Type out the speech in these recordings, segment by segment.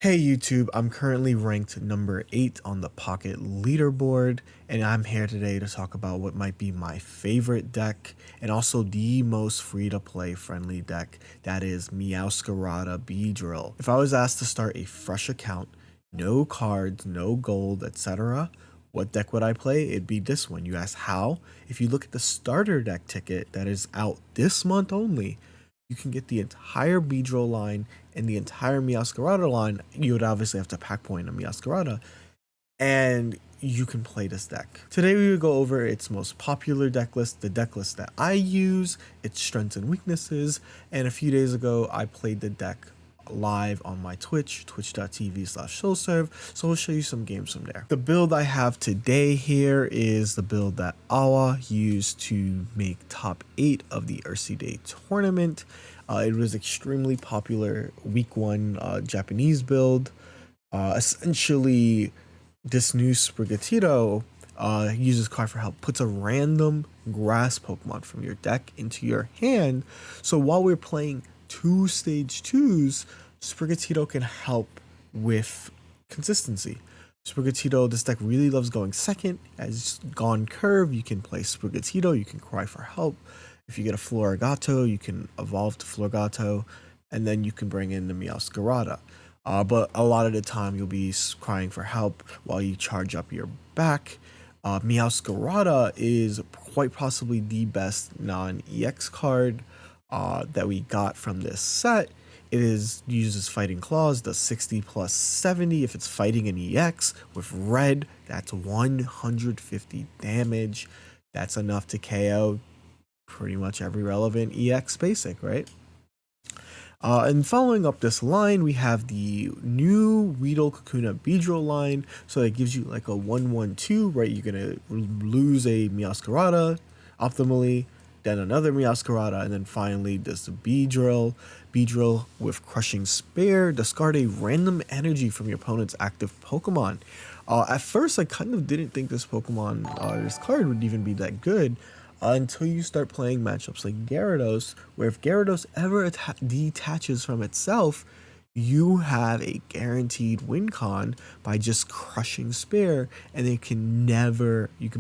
Hey YouTube, I'm currently ranked number 8 on the Pocket leaderboard, and I'm here today to talk about what might be my favorite deck, and also the most free-to-play friendly deck, that is Meowscarada Beedrill. If I was asked to start a fresh account, no cards, no gold, etc., what deck would I play? It'd be this one. You ask how? If you look at the starter deck ticket that is out this month only, you can get the entire Beedrill line and the entire Meowscarada line. You would obviously have to pack point a Meowscarada, and you can play this deck. Today we will go over its most popular deck list, the deck list that I use, its strengths and weaknesses, and a few days ago I played the deck live on my Twitch, twitch.tv/soulserve, so we'll show you some games from there. The build I have today here is the build that Awa used to make top 8 of the Ursi Day tournament. It was extremely popular week 1 Japanese build. Essentially, this new Sprigatito uses card for help, puts a random grass Pokemon from your deck into your hand. So while we're playing 2 stage 2s, Sprigatito can help with consistency. Sprigatito, this deck really loves going second. As gone curve, you can play Sprigatito, you can cry for help. If you get a Florigato, you can evolve to Florigato, and then you can bring in the Meowscarada. But a lot of the time you'll be crying for help while you charge up your back. Meowscarada is quite possibly the best non-EX card that we got from this set. It uses Fighting Claws, does 60 plus 70 if it's fighting an EX. With red, that's 150 damage. That's enough to KO pretty much every relevant EX basic, right? And following up this line, we have the new Weedle Kakuna Beedrill line. So it gives you like a 1-1-2, right? You're going to lose a Meowscarada optimally, then another Meowscarada, and then finally this Beedrill. Beedrill with Crushing Spear. Discard a random energy from your opponent's active Pokemon. At first, I kind of didn't think this Pokemon, this card would even be that good. Until you start playing matchups like Gyarados, where if Gyarados ever detaches from itself, you have a guaranteed win con by just Crushing Spear, and you can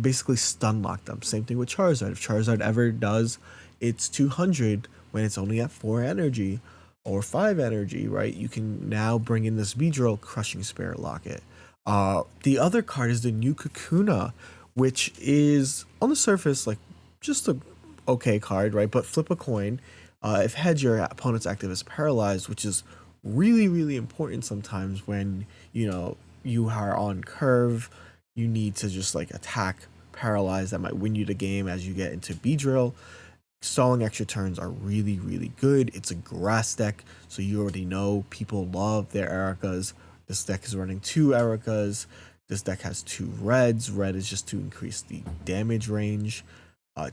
basically stun lock them. Same thing with Charizard. If Charizard ever does its 200 when it's only at 4 energy or 5 energy, right, you can now bring in this Beedrill, Crushing Spear, lock it. The other card is the new Kakuna, which is on the surface like just a okay card, right? But flip a coin. If heads, your opponent's active is paralyzed, which is really important sometimes when you are on curve. You need to just like attack paralyzed. That might win you the game as you get into Beedrill. Stalling extra turns are really good. It's a grass deck, so you already know people love their Ericas. This deck is running 2 Ericas. This deck has 2 reds. Red is just to increase the damage range.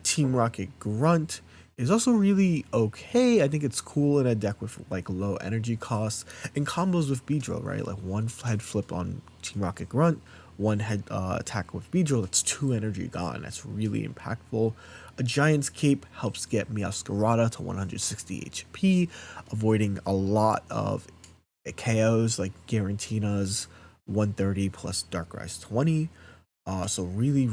Team Rocket Grunt is also really okay. I think it's cool in a deck with like low energy costs and combos with Beedrill, right? Like 1 head flip on Team Rocket Grunt, 1 head attack with Beedrill, that's 2 energy gone. That's really impactful. A Giant's Cape helps get Meowscarada to 160 HP, avoiding a lot of KOs like Garantina's 130 plus Darkrai's 20. So really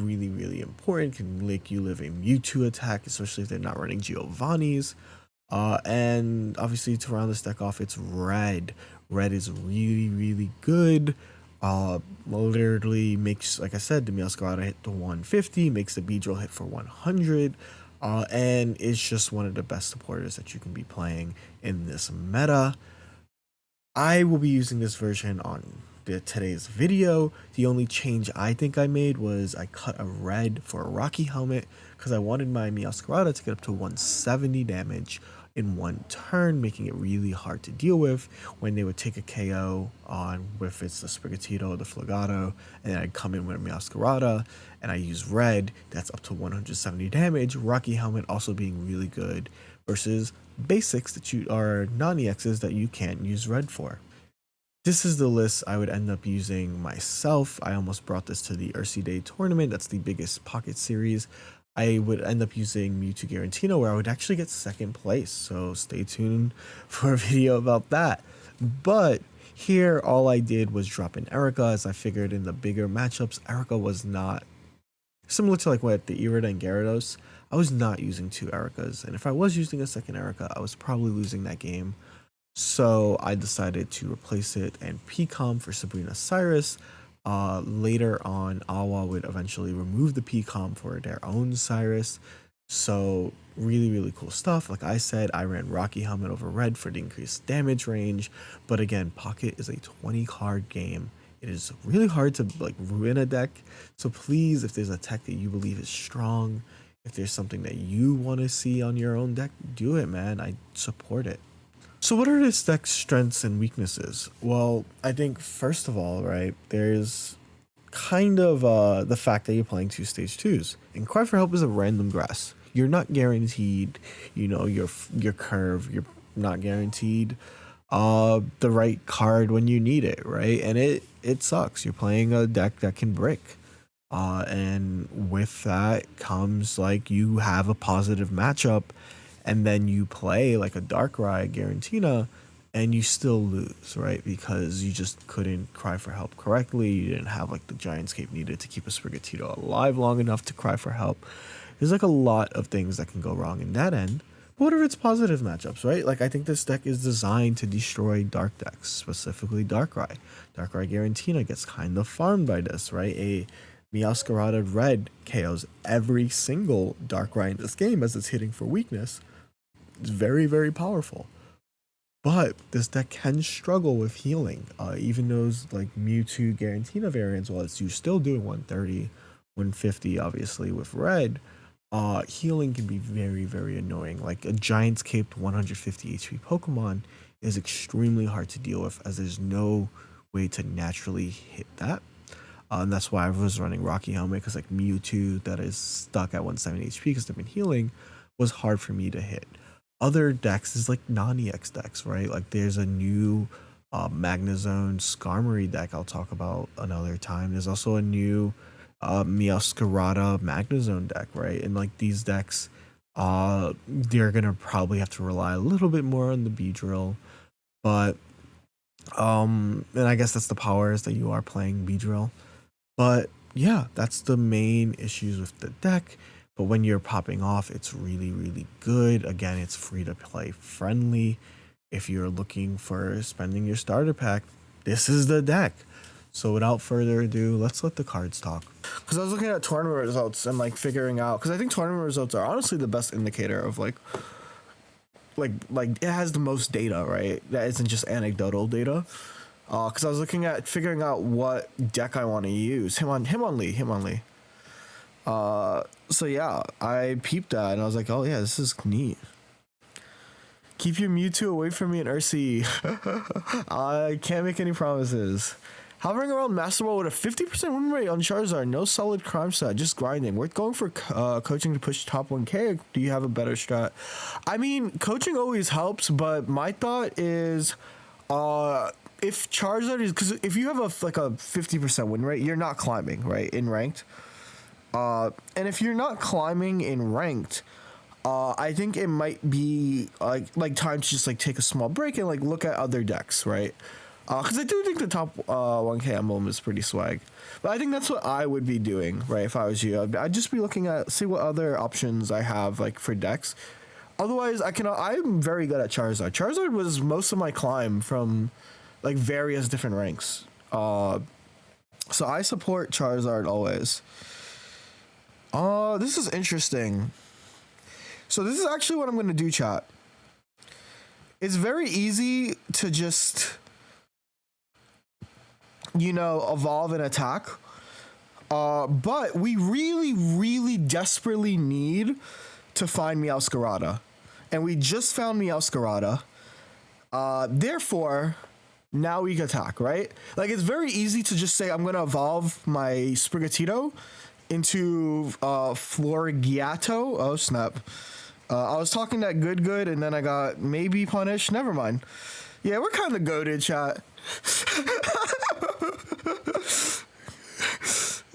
important. Can make you live a Mewtwo attack, especially if they're not running Giovanni's. And obviously to round this deck off, it's red. Red is really good. Literally makes, like I said, the Meowscarada hit to 150, makes the Beedrill hit for 100. And it's just one of the best supporters that you can be playing in this meta. I will be using this version on today's video. The only change I think I made was I cut a red for a Rocky Helmet because I wanted my Meowscarada to get up to 170 damage in 1 turn, making it really hard to deal with when they would take a KO on, if it's the Sprigatito or the Florigato, and then I'd come in with a Meowscarada and I use red, that's up to 170 damage. Rocky Helmet also being really good versus basics that you are non-EXs that you can't use red for. This is the list I would end up using myself. I almost brought this to the Ursi Day tournament. That's the biggest Pocket series. I would end up using Mewtwo Garantino, where I would actually get 2nd place. So stay tuned for a video about that. But Here, all I did was drop in Erica, as I figured in the bigger matchups, Erica was not similar to like what the Irida and Gyarados. I was not using two Ericas, and if I was using a second Erica, I was probably losing that game. So I decided to replace it and PCOM for Sabrina Cyrus. Later on, Awa would eventually remove the PCOM for their own Cyrus. So really, really cool stuff. Like I said, I ran Rocky Helmet over Red for the increased damage range. But again, Pocket is a 20 card game. It is really hard to like ruin a deck. So please, if there's a tech that you believe is strong, if there's something that you want to see on your own deck, do it, man. I support it. So what are this deck's strengths and weaknesses? Well, I think first of all, right, there's kind of the fact that you're playing two stage twos. And Cry for Help is a random grass. You're not guaranteed, your curve. You're not guaranteed the right card when you need it, right? And it sucks. You're playing a deck that can brick. And with that comes like you have a positive matchup, and then you play like a Darkrai Garantina and you still lose, right? Because you just couldn't cry for help correctly. You didn't have like the Giantscape needed to keep a Sprigatito alive long enough to cry for help. There's like a lot of things that can go wrong in that end. But what are its positive matchups, right? Like I think this deck is designed to destroy dark decks, specifically Darkrai. Darkrai Garantina gets kind of farmed by this, right? A Meowscarada Red KOs every single Darkrai in this game as it's hitting for weakness. It's very, very powerful. But this deck can struggle with healing. Even those like Mewtwo Garantina variants, while it's still doing 130, 150, obviously, with red, healing can be very, very annoying. Like a Giantscaped 150 HP Pokemon is extremely hard to deal with, as there's no way to naturally hit that. And that's why I was running Rocky Helmet, because like Mewtwo that is stuck at 170 HP because they've been healing was hard for me to hit. Other decks is like non-EX decks, right? Like there's a new Magnezone Skarmory deck I'll talk about another time. There's also a new Meowscarada Magnezone deck, right? And like these decks, they're gonna probably have to rely a little bit more on the Beedrill, but and I guess that's the power, is that you are playing Beedrill. But yeah, that's the main issues with the deck. But when you're popping off, it's really, really good. Again, it's free to play friendly. If you're looking for spending your starter pack, this is the deck. So without further ado, let's let the cards talk. Because I was looking at tournament results and like figuring out, because I think tournament results are honestly the best indicator of like it has the most data, right? That isn't just anecdotal data. Because I was looking at figuring out what deck I want to use. Him on Lee. So yeah, I peeped that and I was like, oh yeah, this is neat. Keep your Mewtwo away from me in Ursi. I can't make any promises. Hovering around Master Ball with a 50% win rate on Charizard. No solid crime set, just grinding. We're going for coaching to push top 1K. Do you have a better strat? I mean, coaching always helps, but my thought is if Charizard is, because if you have a 50% win rate, you're not climbing, right, in ranked. And if you're not climbing in ranked, I think it might be like time to just like take a small break and like look at other decks, right? Because I do think the top 1K emblem is pretty swag. But I think that's what I would be doing, right? If I was you, I'd just be looking at, see what other options I have like for decks. Otherwise, I'm very good at Charizard. Charizard was most of my climb from like various different ranks. So I support Charizard always. This is interesting. So this is actually what I'm going to do, chat. It's very easy to just, evolve and attack. But we really, really desperately need to find Meowscarada. And we just found Meowscarada. Therefore, now we can attack, right? Like, it's very easy to just say, I'm going to evolve my Sprigatito into Florigiato. Oh, snap. I was talking that good, and then I got maybe punished. Never mind. Yeah, we're kind of goated, chat.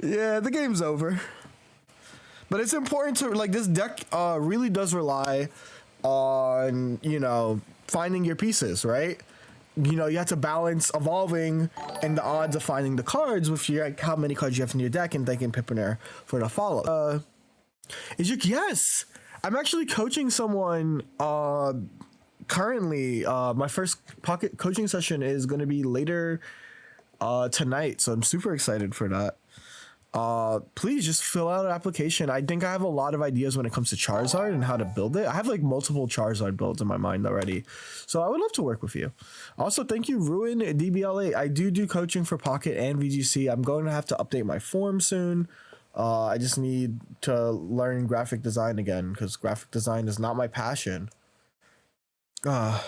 Yeah, the game's over. But it's important to, like, this deck really does rely on, finding your pieces, right? you have to balance evolving and the odds of finding the cards with how many cards you have in your deck and thinking Pippener for the follow. Yes, I'm actually coaching someone currently. My first Pocket coaching session is going to be later tonight, so I'm super excited for that. Please just fill out an application. I think I have a lot of ideas when it comes to Charizard and how to build it. I have like multiple Charizard builds in my mind already, so I would love to work with you. Also, thank you, Ruin DBLA. I do coaching for Pocket and VGC. I'm going to have to update my form soon. I just need to learn graphic design again because graphic design is not my passion. Whew.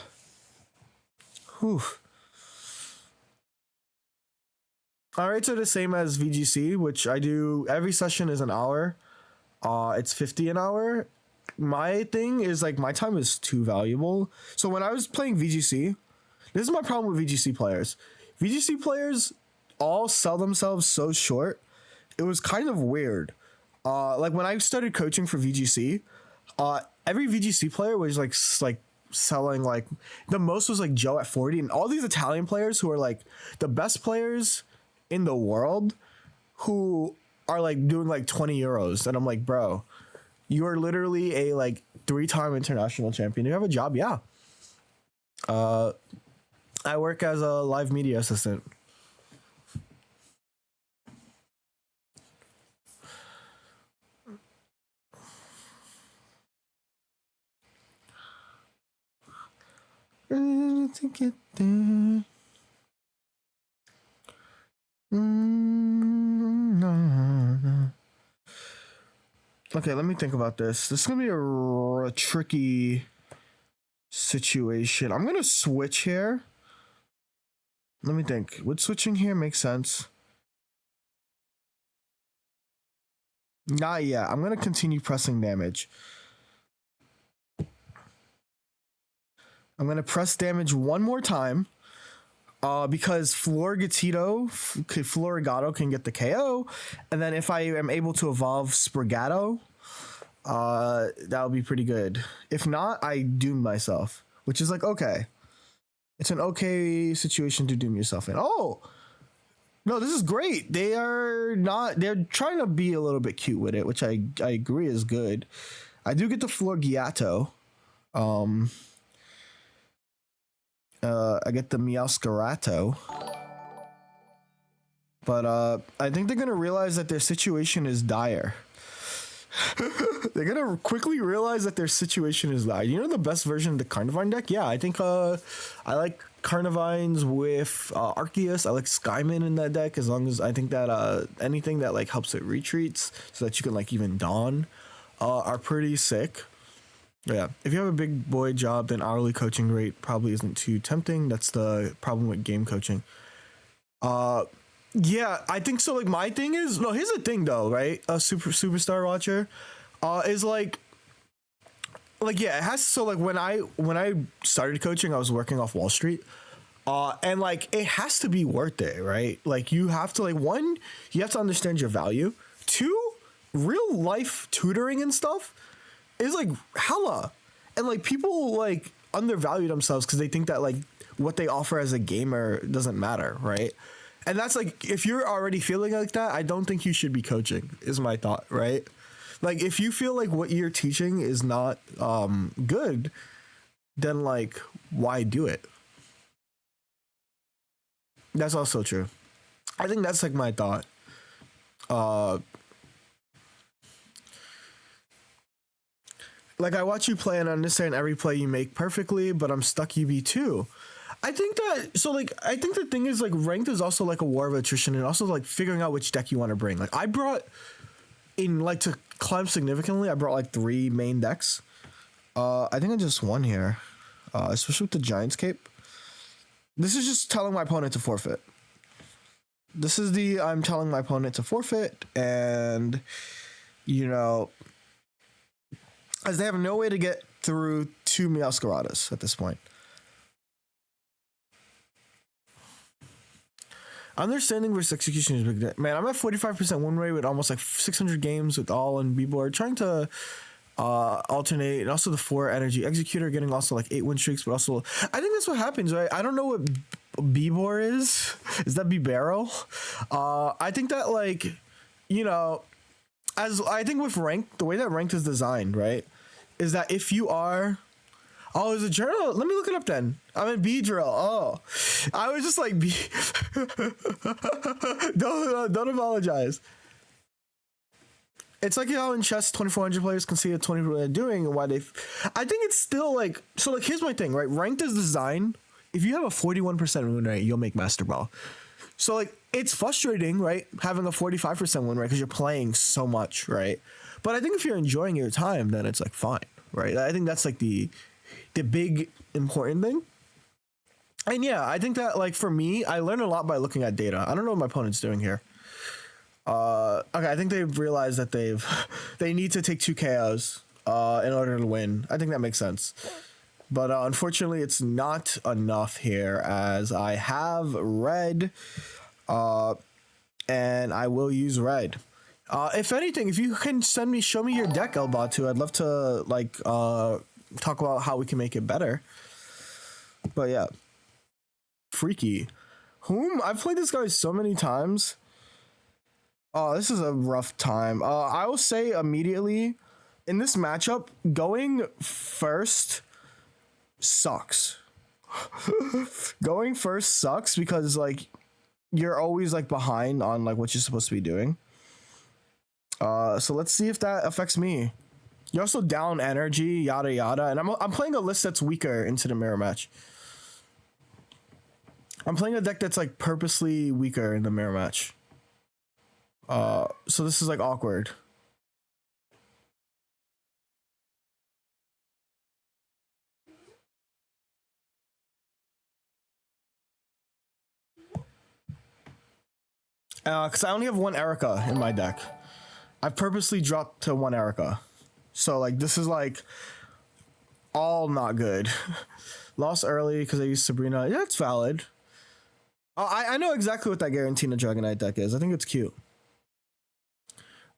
All right, so the same as VGC, which I do every session is an hour. It's 50 an hour. My thing is like my time is too valuable. So when I was playing VGC, this is my problem with VGC players. VGC players all sell themselves so short. It was kind of weird. Like when I started coaching for VGC, every VGC player was like selling like the most was like Joe at 40, and all these Italian players who are like the best players in the world who are like doing like 20 euros, and I'm like, bro, you are literally a like 3-time international champion. You have a job. Yeah. I work as a live media assistant. To get there. No. Okay, let me think about this. This is gonna be a tricky situation. I'm gonna switch here. Let me think. Would switching here make sense? Not yet. I'm gonna continue pressing damage. I'm gonna press damage one more time. Because Florigato can get the KO, and then if I am able to evolve Sprigato, that would be pretty good. If not, I doom myself, which is like, okay. It's an okay situation to doom yourself in. Oh! No, this is great. They're trying to be a little bit cute with it, which I agree is good. I do get the Florigato. I get the Meowscarada, but I think they're gonna realize that their situation is dire. They're gonna quickly realize that their situation is dire. You know the best version of the Carnivine deck? Yeah, I think I like Carnivines with Arceus. I like Skyman in that deck, as long as I think that anything that like helps it retreats so that you can like even Dawn are pretty sick. Yeah, if you have a big boy job, then hourly coaching rate probably isn't too tempting. That's the problem with game coaching. Yeah, I think so. Like my thing is, no, here's the thing though, right? A superstar watcher, is like yeah, it has. So like when I started coaching, I was working off Wall Street, and like it has to be worth it, right? Like you have to like one, you have to understand your value. Two, real life tutoring and stuff is like hella, and like people like undervalue themselves because they think that like what they offer as a gamer doesn't matter, right? And that's like, if you're already feeling like that, I don't think you should be coaching, is my thought, right? Like if you feel like what you're teaching is not good, then like why do it? That's also true. I think that's like my thought. Like I watch you play and understand every play you make perfectly, but I'm stuck UB2. I think that, so like, I think the thing is like ranked is also like a war of attrition and also like figuring out which deck you want to bring. Like I brought in like to climb significantly, I brought like 3 main decks. I think I just won here, especially with the Giant's Cape. This is just telling my opponent to forfeit. This is I'm telling my opponent to forfeit, and you know, as they have no way to get through 2 Meowscaradas at this point. Understanding versus execution is big. Man, I'm at 45% win rate with almost like 600 games with all and B-board. Trying to alternate, and also the 4 energy executor getting also like 8 win streaks, but also I think that's what happens, right? I don't know what B-Bor is. Is that B-Barrel? I think that like, you know, as I think with ranked, the way that ranked is designed, right, is that if you are, oh, is a journal? Let me look it up then. I'm in Beedrill. Oh, I was just like, don't apologize. It's like how in chess 2400 players can see what 20 people are doing and why they. I think it's still like, so like here's my thing, right? Ranked is designed. If you have a 41% win rate, you'll make Master Ball. So like it's frustrating, right? Having a 45% win rate because you're playing so much, right? But I think if you're enjoying your time, then it's like fine, right? I think that's like the big important thing. And yeah, I think that like for me, I learn a lot by looking at data. I don't know what my opponent's doing here. Okay, I think they've realized that they need to take 2 KOs in order to win. I think that makes sense. But unfortunately, it's not enough here as I have red, and I will use red. If anything, if you can show me your deck, Elbatu, I'd love to like talk about how we can make it better. But yeah, Freaky, whom I've played this guy so many times. Oh, this is a rough time. I will say immediately in this matchup, going first sucks. Going first sucks because like you're always like behind on like what you're supposed to be doing. So let's see if that affects me. You're also down energy, yada yada, and I'm playing a list that's weaker into the mirror match. I'm playing a deck that's like purposely weaker in the mirror match. So this is like awkward. Because I only have 1 Erica in my deck. I've purposely dropped to 1 Erica. So like this is like all not good. Lost early because I used Sabrina. Yeah, it's valid. I know exactly what that Garantina Dragonite deck is. I think it's cute.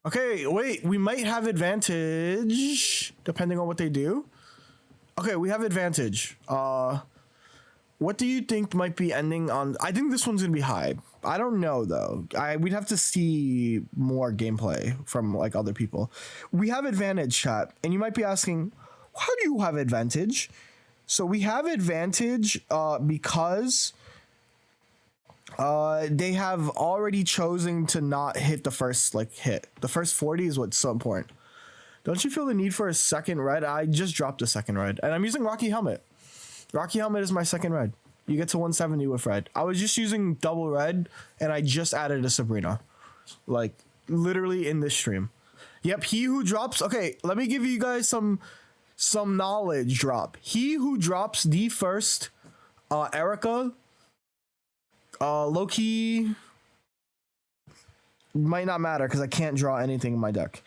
Okay, wait, we might have advantage depending on what they do. Okay, we have advantage. What do you think might be ending on? I think this one's gonna be high. I don't know though. We'd have to see more gameplay from like other people. We have advantage, chat, and you might be asking, how do you have advantage? So we have advantage because they have already chosen to not hit the first like hit. The first 40 is what's so important. Don't you feel the need for a second red? I just dropped a second red, and I'm using Rocky Helmet. Rocky Helmet is my second red. You get to 170 with red. I was just using double red, and I just added a Sabrina. Like, literally in this stream. Yep, he who drops... Okay, let me give you guys some knowledge drop. He who drops the first Erica, low-key... might not matter, because I can't draw anything in my deck.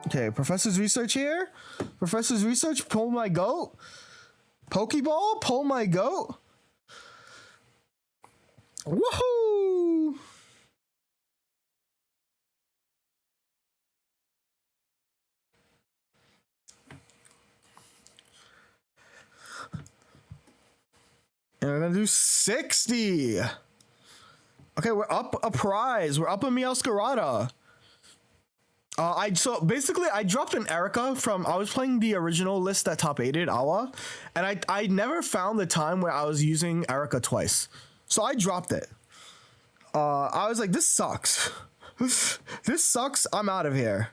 Okay, Professor's Research here. Professor's Research, pull my goat. Pokeball, pull my goat. Woohoo! And we're gonna do 60. Okay, we're up a prize. We're up a Meowscarada. So basically I dropped an Erica from, I was playing the original list that top 8'd Awa, and I never found the time where I was using Erica twice. So I dropped it. I was like, this sucks. This sucks. I'm out of here.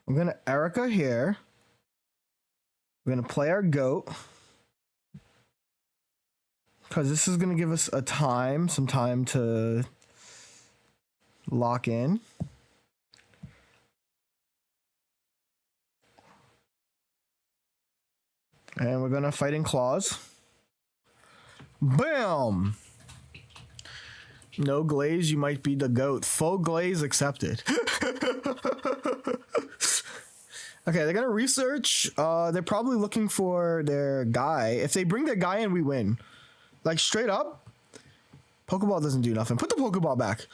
I'm gonna Erica here. We're gonna play our goat. Because this is gonna give us some time to lock in. And we're gonna Fighting Claws. Bam! No glaze, you might be the goat. Full glaze accepted. Okay, they're gonna research. They're probably looking for their guy. If they bring their guy in, we win. Like straight up. Pokeball doesn't do nothing. Put the Pokeball back.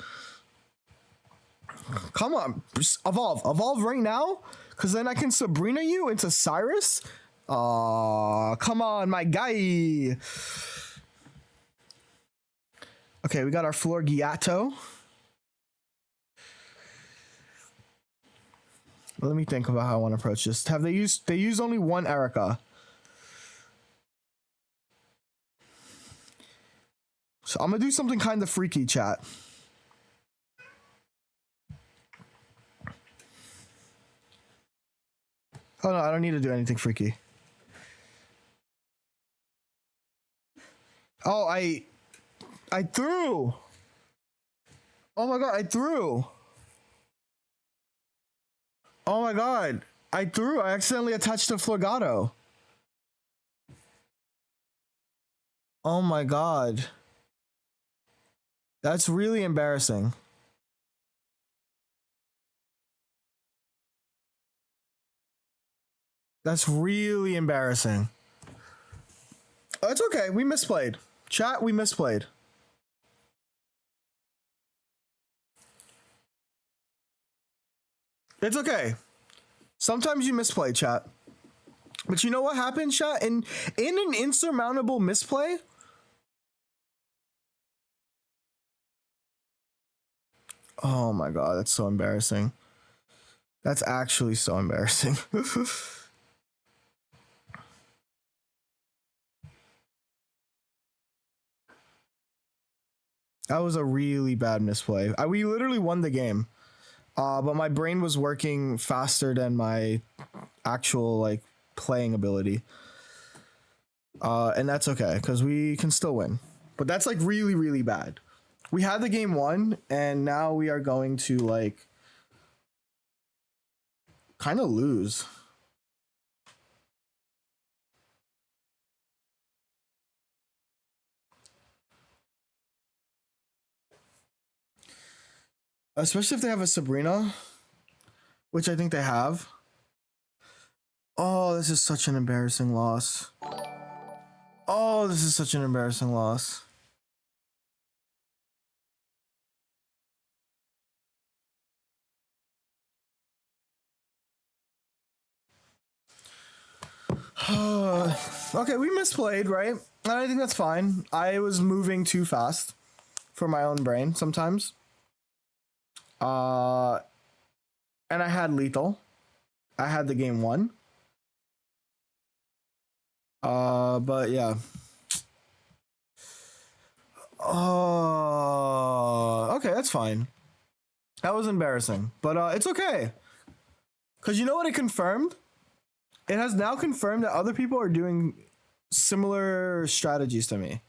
Come on, evolve right now, cause then I can Sabrina you into Cyrus. Come on, my guy. Okay, we got our Florgiato. Let me think about how I want to approach this. Have they used? They use only one Erica. So I'm gonna do something kind of freaky, chat. Oh no, I don't need to do anything freaky. Oh, I threw. Oh my god, I threw. Oh my god, I threw. I accidentally attached a Florgato. Oh my god. That's really embarrassing. That's really embarrassing. Oh, it's okay. We misplayed. Chat, we misplayed. It's okay. Sometimes you misplay, chat. But you know what happened, chat? In an insurmountable misplay, oh my god, that's so embarrassing. That's actually so embarrassing. That was a really bad misplay. We literally won the game. But my brain was working faster than my actual like playing ability. And that's okay, because we can still win. But that's like really, really bad. We had the game won, and now we are going to like kind of lose. Especially if they have a Sabrina, which I think they have. Oh, this is such an embarrassing loss. Oh, this is such an embarrassing loss. Okay, we misplayed, right? And I think that's fine. I was moving too fast for my own brain sometimes. And I had lethal. I had the game won. But yeah. Okay, that's fine. That was embarrassing, but it's okay. Cause you know what it confirmed? It has now confirmed that other people are doing similar strategies to me.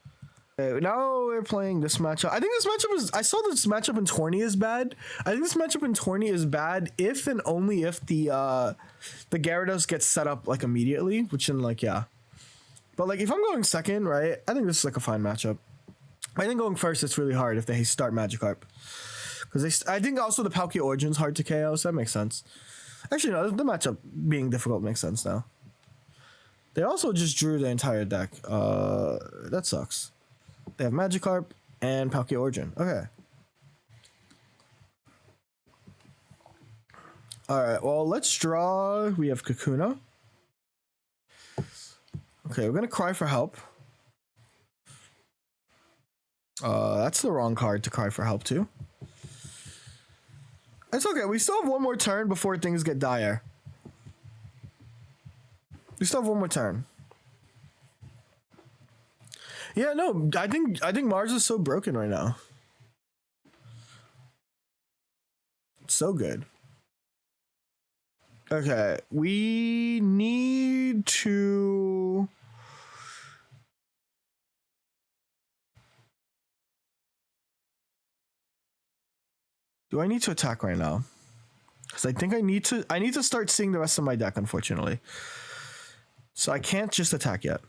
Okay, now we're playing this matchup. I think this matchup is. I saw this matchup in tourney is bad. I think this matchup in tourney is bad if and only if the Gyarados gets set up like immediately, which in like yeah. But like if I'm going second, right? I think this is like a fine matchup. I think going first it's really hard if they start Magikarp. Because I think also the Palkia Origin's hard to KO, so that makes sense. Actually, no, the matchup being difficult makes sense now. They also just drew the entire deck. That sucks. They have Magikarp and Palkia Origin. Okay. Alright, well, let's draw. We have Kakuna. Okay, we're going to cry for help. That's the wrong card to cry for help to. It's okay. We still have one more turn before things get dire. We still have one more turn. Yeah, no, I think Mars is so broken right now. It's so good. Okay, we need to. Do I need to attack right now? Because I think I need to start seeing the rest of my deck, unfortunately. So I can't just attack yet.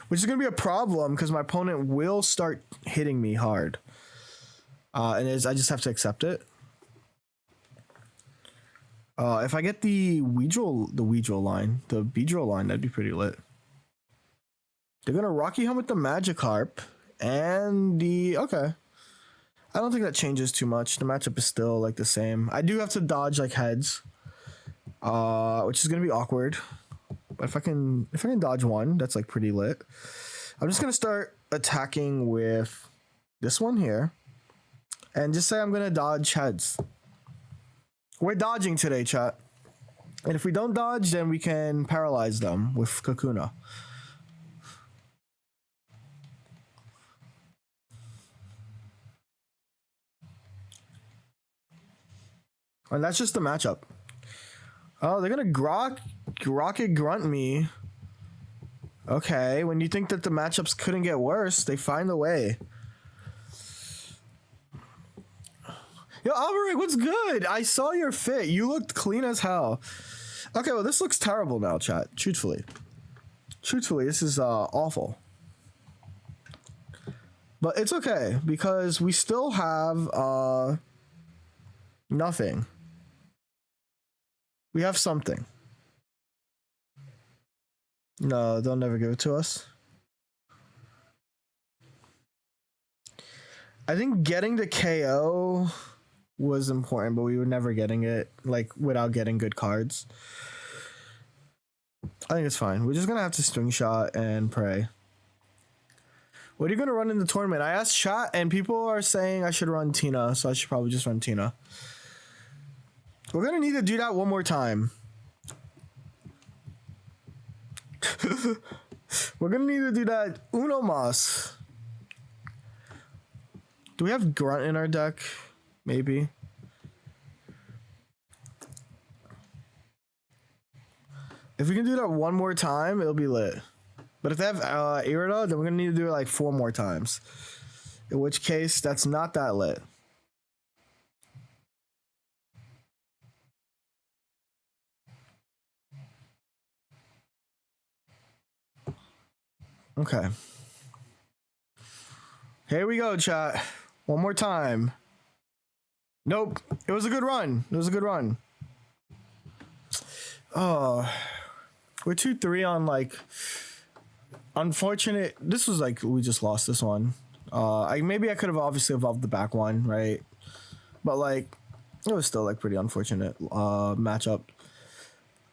which is going to be a problem because my opponent will start hitting me hard. I just have to accept it. If I get the Beedrill line, that'd be pretty lit. They're going to Rocky Helm with the Magikarp and okay. I don't think that changes too much. The matchup is still like the same. I do have to dodge like heads, which is going to be awkward. But if I can dodge one, that's like pretty lit. I'm just gonna start attacking with this one here, and just say I'm gonna dodge heads. We're dodging today, chat. And if we don't dodge, then we can paralyze them with Kakuna. And that's just the matchup. Oh, they're gonna Rocket Grunt me. Okay, when you think that the matchups couldn't get worse, they find a way. Yo, Alberic, what's good? I saw your fit. You looked clean as hell. Okay, well, this looks terrible now, chat. Truthfully, this is awful. But it's okay, because we still have nothing. We have something. No, they'll never give it to us. I think getting the KO was important, but we were never getting it, like, without getting good cards. I think it's fine. We're just gonna have to string shot and pray. What are you gonna run in the tournament? I asked chat, and people are saying I should run Tina, so I should probably just run Tina. We're gonna need to do that one more time. We're gonna need to do that Uno Mas. Do we have Grunt in our deck? Maybe. If we can do that one more time, it'll be lit. But if they have Irida, then we're gonna need to do it like 4 more times. In which case, that's not that lit. Okay. Here we go, chat. One more time. Nope. It was a good run. Oh, we're 2-3 on like unfortunate. This was like we just lost this one. Maybe I could have obviously evolved the back one, right? But like it was still like pretty unfortunate matchup.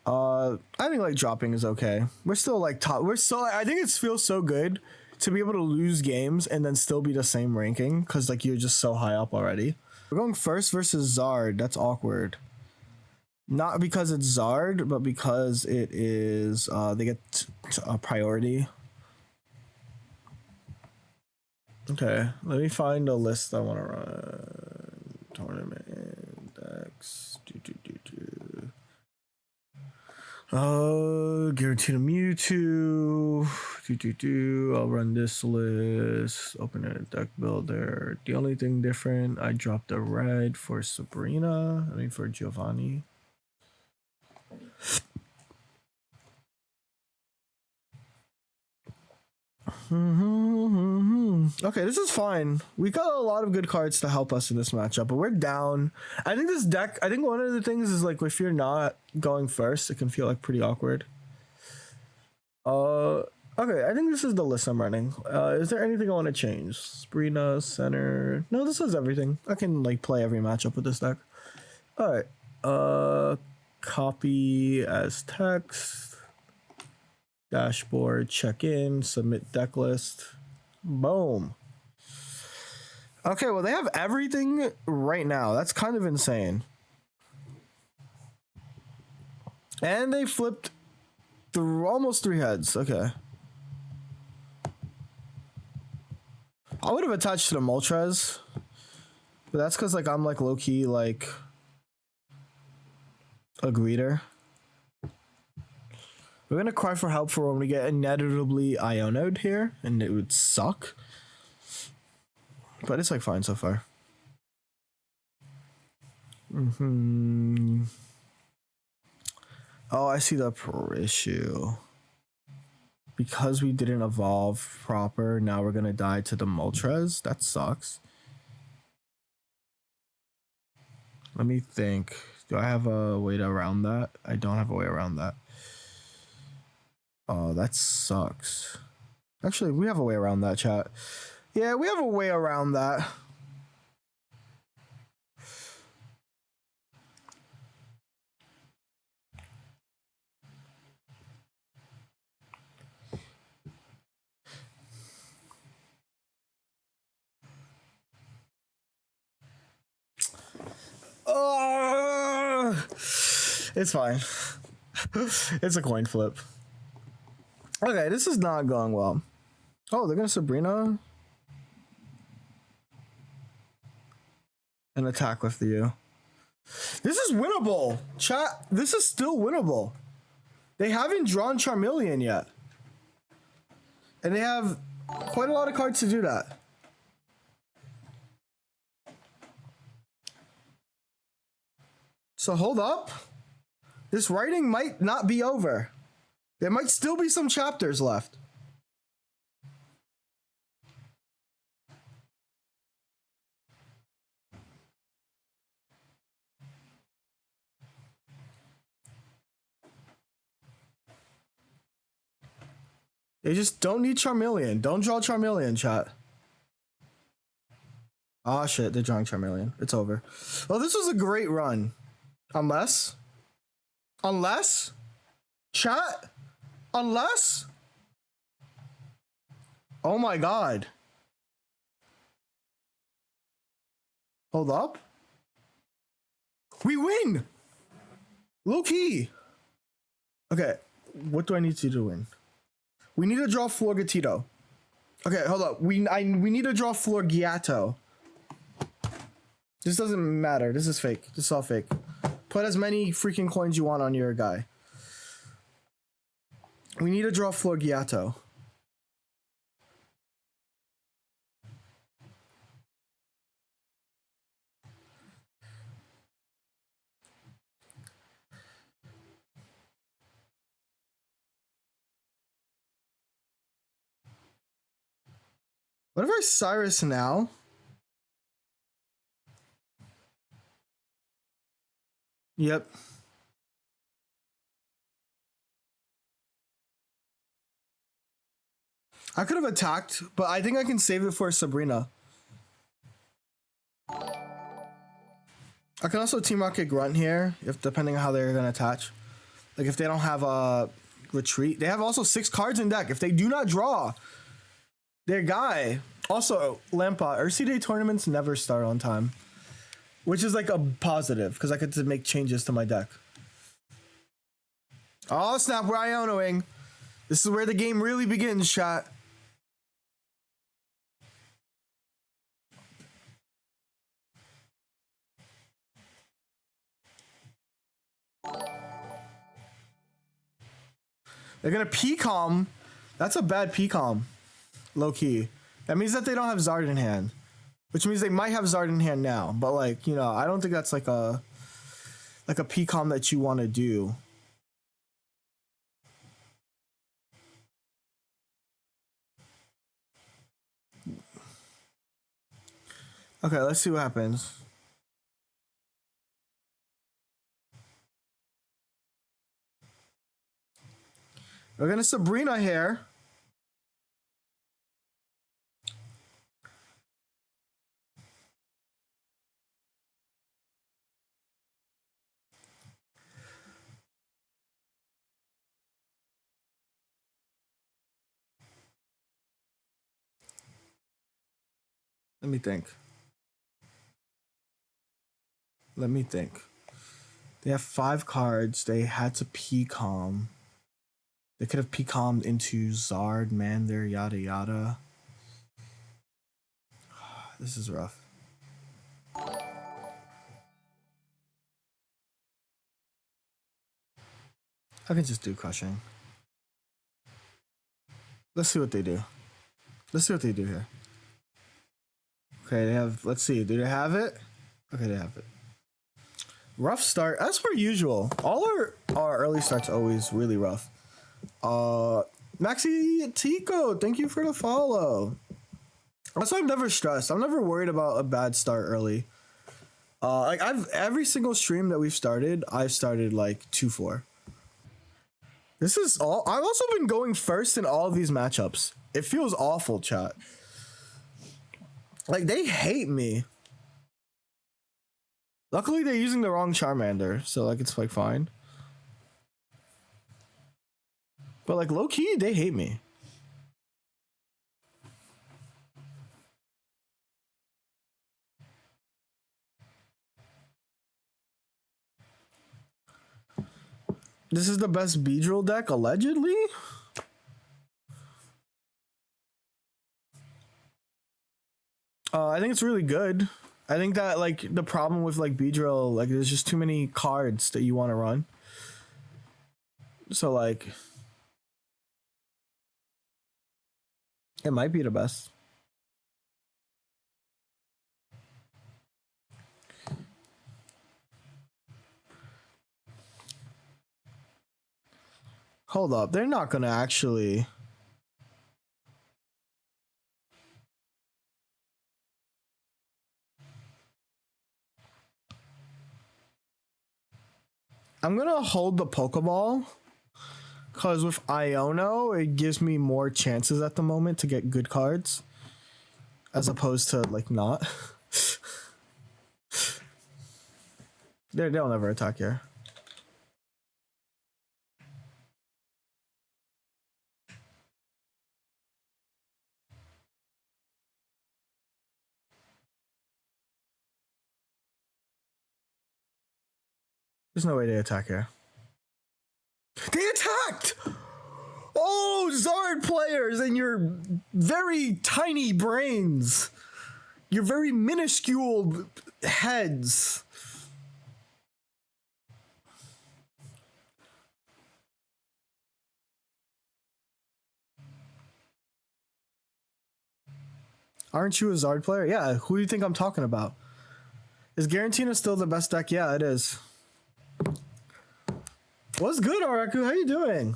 I think like dropping is okay. We're still like top. I think it feels so good to be able to lose games and then still be the same ranking because like you're just so high up already. We're going first versus Zard. That's awkward. Not because it's Zard, but because it is they get a priority. Okay, let me find a list I want to run. Tournament index. Guaranteed a Mewtwo. I'll run this list. Open a deck builder. The only thing different, I dropped a red for Sabrina. For Giovanni. Okay, this is fine. We got a lot of good cards to help us in this matchup, but we're down. I think this deck, one of the things is like if you're not going first, it can feel like pretty awkward. Okay, I think this is the list I'm running. Is there anything I want to change? Sabrina, center. No, this is everything. I can like play every matchup with this deck. All right. Copy as text. Dashboard, check in, submit deck list. Boom. Okay, well, they have everything right now. That's kind of insane. And they flipped through almost 3 heads. Okay. I would have attached to the Moltres, but that's because like I'm like low-key like a greeter. We're gonna cry for help for when we get inevitably Ionoed here, and it would suck. But it's like fine so far. Oh, I see the issue. Because we didn't evolve proper, now we're gonna die to the Moltres. That sucks. Let me think. Do I have a way around that? I don't have a way around that. Oh, that sucks. Actually, we have a way around that, chat. Yeah, we have a way around that. It's fine. It's a coin flip. Okay, this is not going well. Oh, they're gonna Sabrina and attack with you. This is winnable, chat. This is still winnable. They haven't drawn Charmeleon yet, and they have quite a lot of cards to do that. So hold up. This writing might not be over. There might still be some chapters left. They just don't need Charmeleon. Don't draw Charmeleon, chat. Ah, shit. They're drawing Charmeleon. It's over. Well, this was a great run. Unless, chat, unless, oh my god. Hold up. We win! Low key. Okay, what do I need to do to win? We need to draw Florgatito. Okay, hold up. We need to draw Florgiato. This doesn't matter. This is fake. This is all fake. Put as many freaking coins you want on your guy. We need to draw Florgiato. What if I Cyrus now? Yep. I could have attacked, but I think I can save it for Sabrina. I can also Team Rocket Grunt here, if depending on how they're gonna attach. Like if they don't have a retreat. They have also 6 cards in deck. If they do not draw their guy. Also, Lampa, Ursi Day tournaments never start on time. Which is like a positive, because I get to make changes to my deck. Oh snap, we're Ionoing. This is where the game really begins, chat. They're gonna P-Calm. That's a bad P-Calm. Low key. That means that they don't have Zard in hand. Which means they might have Zard in hand now. But like, you know, I don't think that's like a P-Calm that you want to do. Okay, let's see what happens. We're gonna Sabrina here. Let me think. They have 5 cards. They had to P-Calm. They could have P-Calmed into Zard, Mander, yada yada. This is rough. I can just do Crushing. Let's see what they do. Let's see what they do here. Okay, they have, let's see, do they have it? Okay, they have it. Rough start, as per usual. All our early starts are always really rough. Maxi Tico, thank you for the follow. That's why I'm never stressed. I'm never worried about a bad start early. Like I've every single stream that we've started, I've started like 2-4. This is all. I've also been going first in all of these matchups. It feels awful, chat. Like they hate me. Luckily, they're using the wrong Charmander, so like it's like fine. But like low key, they hate me. This is the best Beedrill deck, allegedly? I think it's really good. I think that like the problem with like Beedrill, like there's just too many cards that you want to run. So like it might be the best. Hold up, they're not gonna actually. I'm gonna hold the Pokeball because with Iono, it gives me more chances at the moment to get good cards as opposed to like not. They'll never attack here. There's no way they attack here. They attacked! Oh, Zard players and your very tiny brains. Your very minuscule heads. Aren't you a Zard player? Yeah, who do you think I'm talking about? Is Garantina still the best deck? Yeah, it is. What's good, Araku? How you doing?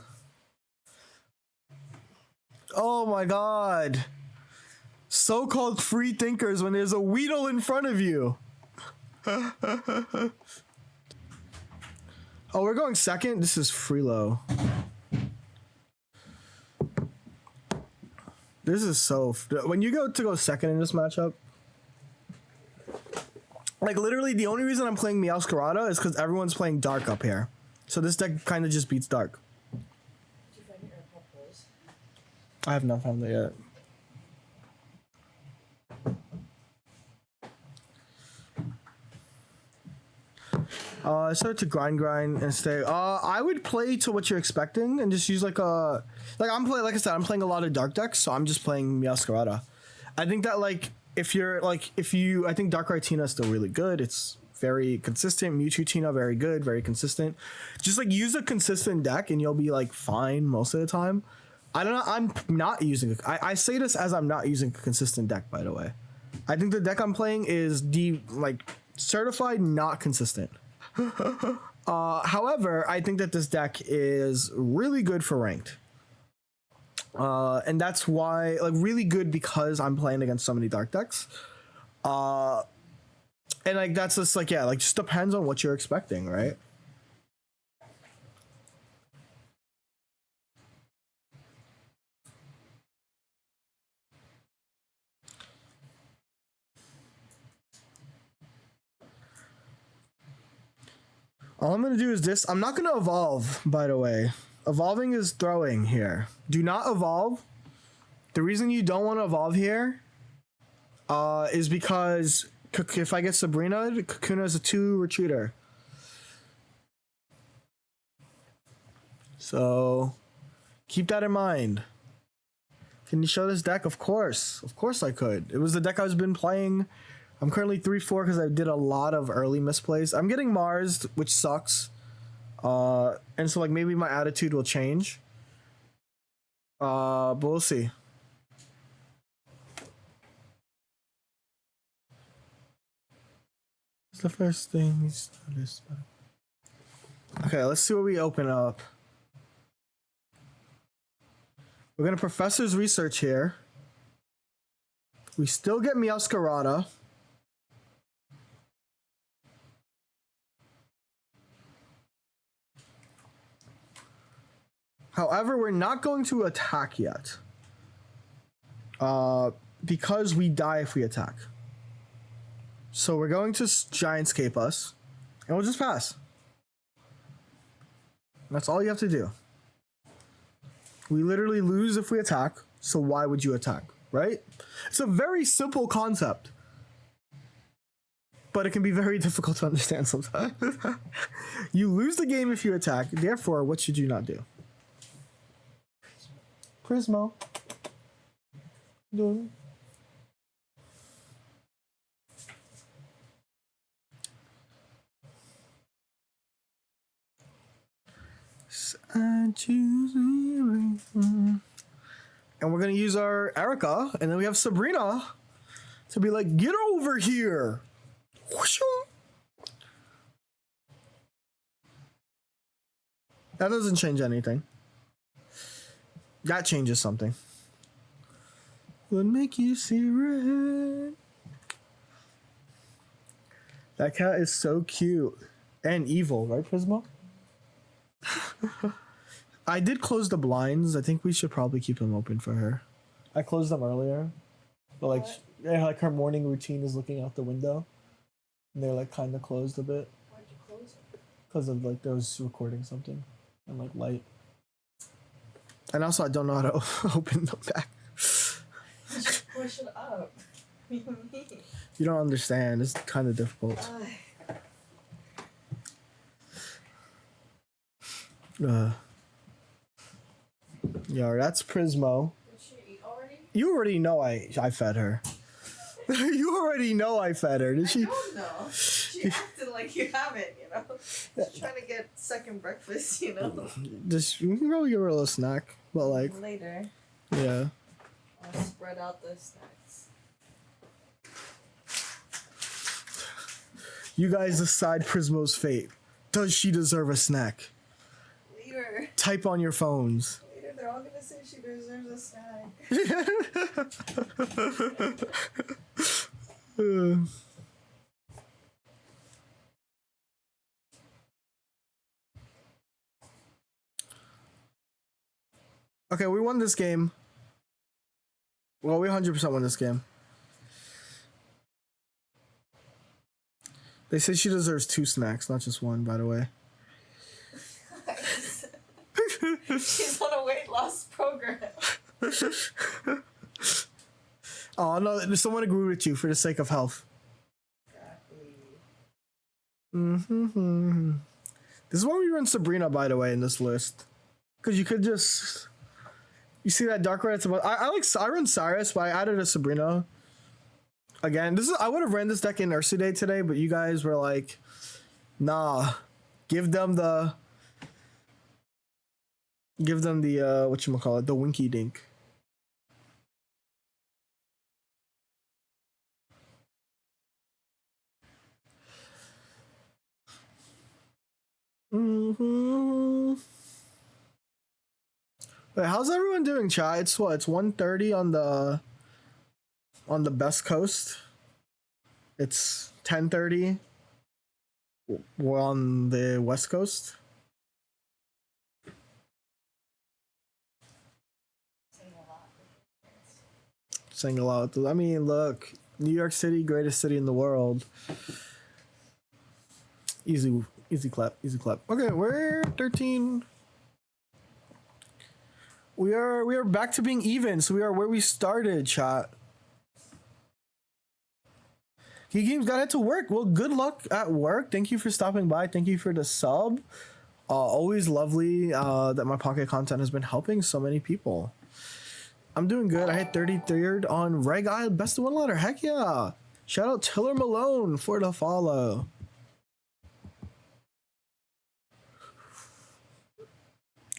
Oh my god. So-called free thinkers when there's a Weedle in front of you. Oh, we're going second? This is Freelo. This is so... When you go second in this matchup, like literally the only reason I'm playing Meowscarada is because everyone's playing Dark up here. So this deck kind of just beats Dark. Did you find your AirPod Pros? I have not found it yet. I started to grind and stay. I would play to what you're expecting and just use like a like I said, I'm playing a lot of dark decks, so I'm just playing Meowscarada. I think that I think Dark Tina is still really good. It's very consistent. Mewtwo Tina, very good, very consistent. Just like use a consistent deck and you'll be like fine most of the time. I don't know. I'm not using. I say this as I'm not using a consistent deck. By the way, I think the deck I'm playing is certified not consistent. However, I think that this deck is really good for ranked. And that's why, like, really good because I'm playing against so many dark decks. And like that's just like just depends on what you're expecting, right? All I'm gonna do is this. I'm not gonna evolve, by the way. Evolving is throwing here. Do not evolve. The reason you don't want to evolve here is because if I get Sabrina, Kakuna is a 2 retreater. So keep that in mind. Can you show this deck? Of course. Of course I could. It was the deck I've been playing. I'm currently 3-4 because I did a lot of early misplays. I'm getting Mars'd, which sucks. And so like maybe my attitude will change. But we'll see. It's the first thing. Okay, let's see what we open up. We're gonna Professor's Research here. We still get Meowscarada. However, we're not going to attack yet. Because we die if we attack. So we're going to Giantscape us. And we'll just pass. That's all you have to do. We literally lose if we attack. So why would you attack? Right? It's a very simple concept. But it can be very difficult to understand sometimes. You lose the game if you attack. Therefore, what should you not do? Prismo. Doing. I choose you. And we're gonna use our Erica, and then we have Sabrina to be like, get over here. That doesn't change anything. That changes something. Would make you see red. That cat is so cute and evil, right, Prismo? I did close the blinds. I think we should probably keep them open for her. I closed them earlier, but like her morning routine is looking out the window, and they're like kind of closed a bit. Why'd you close it? Because of like those recording something and like light. And also, I don't know how to open them back. Just push it up. What do you mean? You don't understand. It's kind of difficult. Yeah, that's Prismo. Did she eat already? You already know I fed her. You already know I fed her. Did she? I don't know. She acted like you haven't, you know? She's trying to get second breakfast, you know? Just we can probably give her a little snack, but like Later, yeah. I'll spread out the snacks. You guys decide Prismo's fate. Does she deserve a snack? Later. Type on your phones. Later, they're all gonna say she deserves a snack. Okay, we won this game. Well, we 100% won this game. They say she deserves 2 snacks, not just 1, by the way. She's on a weight loss program. Oh no, someone agreed with you for the sake of health. Exactly. Mm-hmm. This is why we run Sabrina, by the way, in this list. Because you could just... You see that dark red? I run Cyrus, but I added a Sabrina. Again, I would have ran this deck in Ursa Day today, but you guys were like, nah. Give them the whatchamacallit, the Winky Dink. Mm-hmm. Wait, how's everyone doing, chat? It's what? It's 1:30 on the Best Coast. It's 10:30. We're on the West Coast. Saying a lot. I mean, look, New York City, greatest city in the world. Easy clap, easy clap. Okay, we're 13. We are back to being even, so we are where we started, chat. He games got it to work. Well, good luck at work. Thank you for stopping by. Thank you for the sub. Always lovely that my pocket content has been helping so many people. I'm doing good. I hit 33rd on Reg I. Best of one letter. Heck yeah. Shout out Tiller Malone for the follow.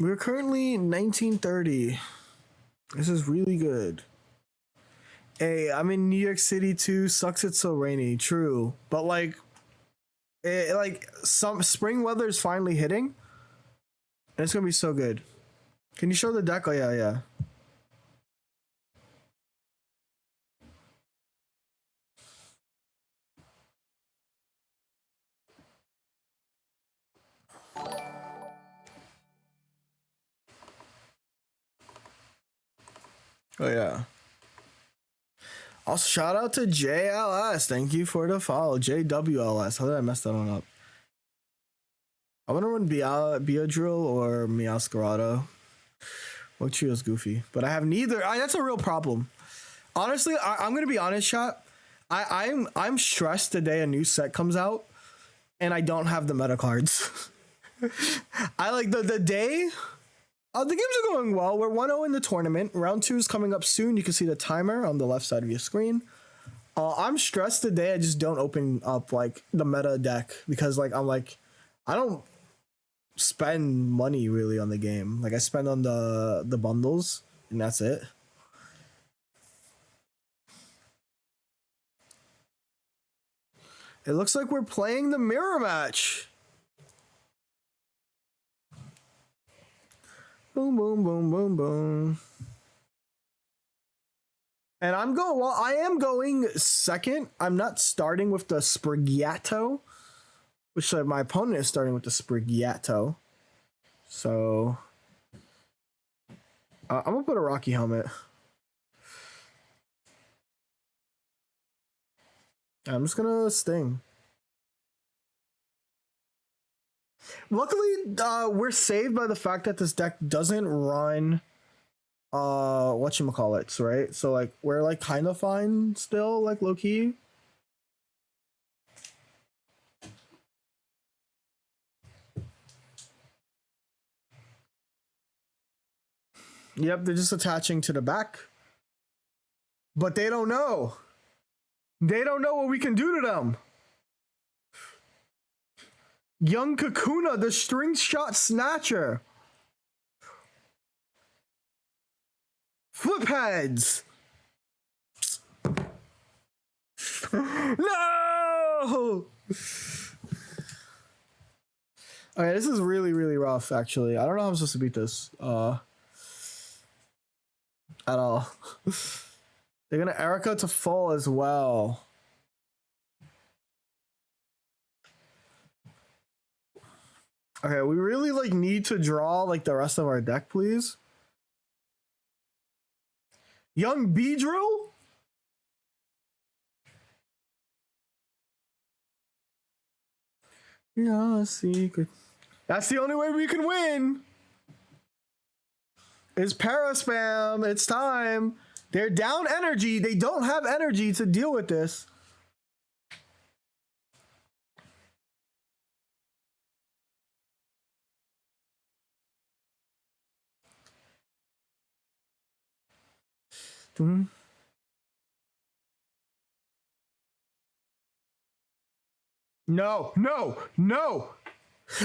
We're currently 1930. This is really good. Hey, I'm in New York City too. Sucks it's so rainy. True. But some spring weather is finally hitting. And it's gonna be so good. Can you show the deck? Oh yeah. Oh yeah. Also, shout out to JLS. Thank you for the follow. JWLS. How did I mess that one up? I want to run Beedrill or Meowscarada. What trio's goofy? But I have neither. That's a real problem. Honestly, I'm gonna be honest, chat. I'm stressed the day a new set comes out, and I don't have the meta cards. I like the day. The games are going well. We're 1-0 in the tournament. Round 2 is coming up soon. You can see the timer on the left side of your screen. I'm stressed today. I just don't open up like the meta deck because like I don't spend money really on the game. Like I spend on the bundles and that's it. It looks like we're playing the mirror match. Boom, boom, boom, boom, boom. And I am going second. I'm not starting with the Sprigiato, which my opponent is starting with the Sprigiato. So, I'm going to put a Rocky helmet. I'm just going to Sting. Luckily, we're saved by the fact that this deck doesn't run whatchamacallits, right? So like we're like kind of fine still, like low key. Yep, they're just attaching to the back. But they don't know. They don't know what we can do to them. Young Kakuna, the string shot snatcher. Flip heads. No! Okay, this is really, really rough, actually. I don't know how I'm supposed to beat this. At all. They're gonna Erica to full as well. Okay, we really like need to draw like the rest of our deck, please. Young Beedrill? Yeah, secret. That's the only way we can win. It's Paraspam. It's time. They're down energy. They don't have energy to deal with this. No, no, no.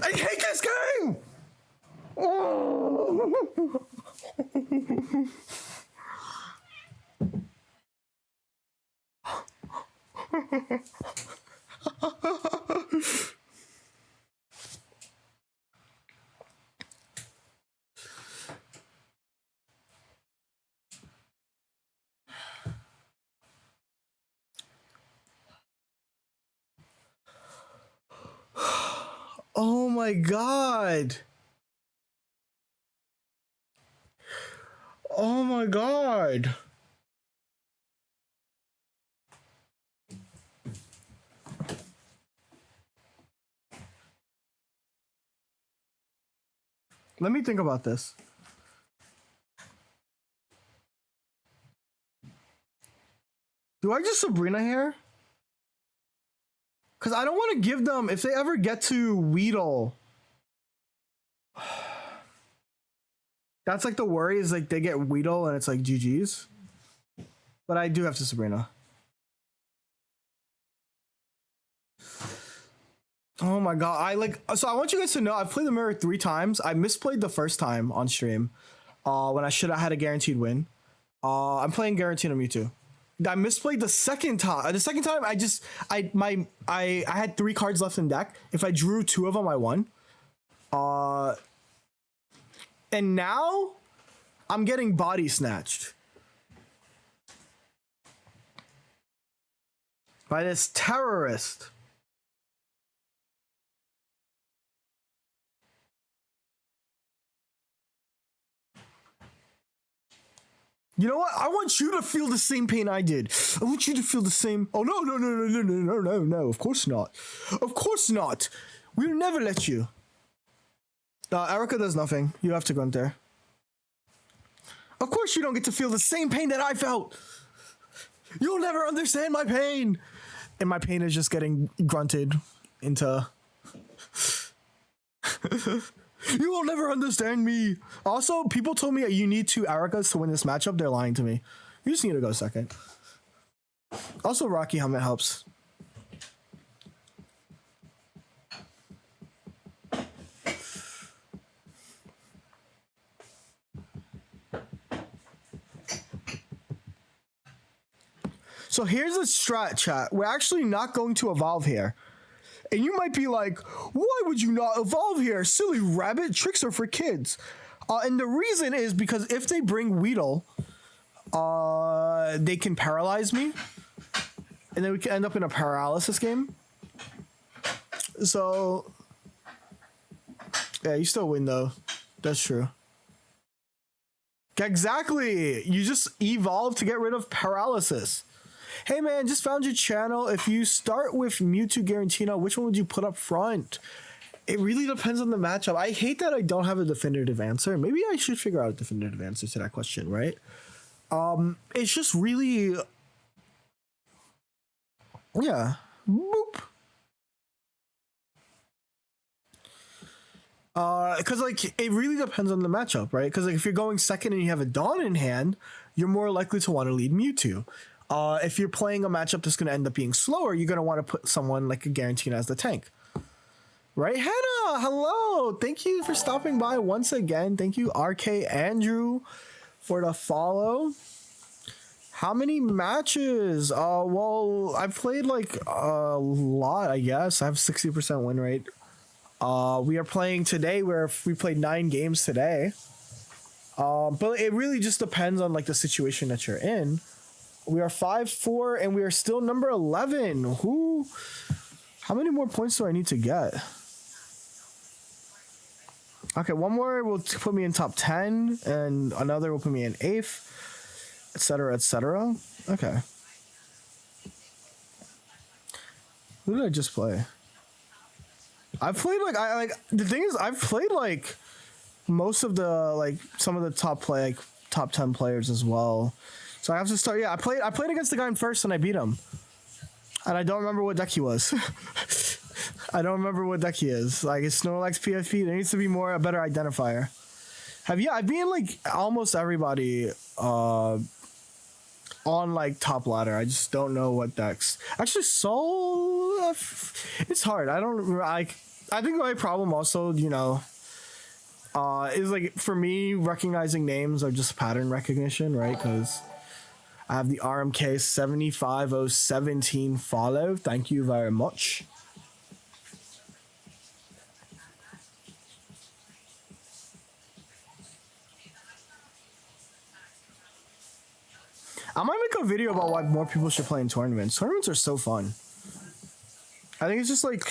I hate this game. Oh. Oh my god. Oh my god. Let me think about this. Do I just Sabrina here? Because I don't want to give them, if they ever get to Weedle. That's like the worry is like they get Weedle and it's like GG's. But I do have to Sabrina. Oh my god. So I want you guys to know I've played the mirror 3 times. I misplayed the first time on stream. When I should have had a guaranteed win. I'm playing guaranteed on Mewtwo. I misplayed the second time. The second time I had 3 cards left in deck. If I drew 2 of them, I won. And now I'm getting body snatched by this terrorist. You know what? I want you to feel the same pain I did. I want you to feel the same. Oh, no, no, no, no, no, no, no, no, no. Of course not. Of course not. We'll never let you. Erica does nothing. You have to grunt there. Of course you don't get to feel the same pain that I felt. You'll never understand my pain. And my pain is just getting grunted into... You will never understand me. Also, people told me you need 2 Ericas to win this matchup. They're lying to me. You just need to go second. Also, Rocky Helmet helps. So here's a strat, chat. We're actually not going to evolve here. And you might be like, why would you not evolve here? Silly rabbit, tricks are for kids. And the reason is because if they bring Weedle, they can paralyze me. And then we can end up in a paralysis game. So, yeah, you still win though. That's true. Exactly. You just evolve to get rid of paralysis. Hey man, just found your channel. If you start with Mewtwo Giratina, which one would you put up front? It really depends on the matchup. I hate that I don't have a definitive answer. Maybe I should figure out a definitive answer to that question, right? It's just really... Yeah. Boop. Because like it really depends on the matchup, right? Because like if you're going second and you have a Dawn in hand, you're more likely to want to lead Mewtwo. If you're playing a matchup that's going to end up being slower, you're going to want to put someone like a Giratina as the tank. Right, Hannah? Hello. Thank you for stopping by once again. Thank you, RK Andrew, for the follow. How many matches? Well, I've played like a lot, I guess. I have 60% win rate. We are playing today where we played 9 games today. But it really just depends on like the situation that you're in. We are 5-4 and we are still number 11. How many more points do I need to get? Okay, one more will put me in top 10 and another will put me in 8th, etc., etc. Okay. Who did I just play? I've played like the thing is I've played like most of the like some of the top 10 players as well. So I have to start. Yeah, I played against the guy in first and I beat him. And I don't remember what deck he was. I don't remember what deck he is. Like it's Snorlax PFP. There needs to be a better identifier. I've been like almost everybody on like top ladder. I just don't know what decks. Actually, Soul. It's hard. I think my problem also, you know, is like for me recognizing names are just pattern recognition, right? Because I have the RMK 75017 follow. Thank you very much. I might make a video about why more people should play in tournaments. Tournaments are so fun. I think it's just like